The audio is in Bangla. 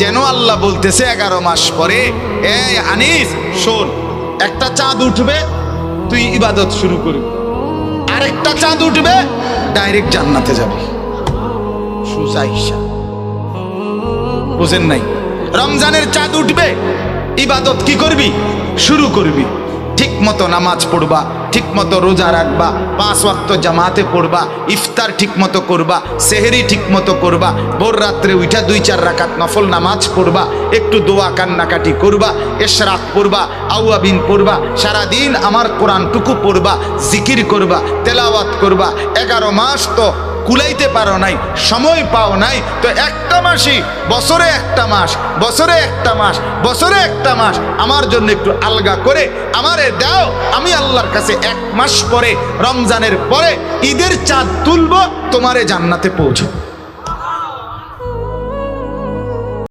যেন আল্লাহ বলতেছে 11 মাস পরে, এই আনিস শোন, একটা চাঁদ উঠবে তুই ইবাদত শুরু করবি, আরেকটা চাঁদ উঠবে ডাইরেক্ট জান্নাতে যাবি। সোজা হিসাব, বুঝেন নাই? রমজানের চাঁদ উঠবে, ইবাদত কি করবি? শুরু করবি। ঠিক মতো নামাজ পড়বা, ঠিক মতো রোজা রাখবা, 5 ওয়াক্ত জামাতে পড়বা, ইফতার ঠিক মতো করবা, সেহরি ঠিক মতো করবা, ভোর রাত্রে উঠা 2-4 রাকাত নফল নামাজ পড়বা, একটু দোয়া কান্নাকাটি করবা, ইশরাক পড়বা, আওয়াবিন পড়বা, সারাদিন আমার কোরআনটুকু পড়বা, জিকির করবা, তেলাওয়াত করবা। 11 মাস তো কুলাইতে পারো নাই, সময় পাও নাই, তো একটা মাসই, বছরে একটা মাস, বছরে একটা মাস, বছরে একটা মাস আমার জন্য একটু আলগা করে আমারে দাও। আমি আল্লাহর কাছে 1 মাস পরে, রমজানের পরে ঈদের চাঁদ তুলবো, তোমারে জান্নাতে পৌঁছাবো।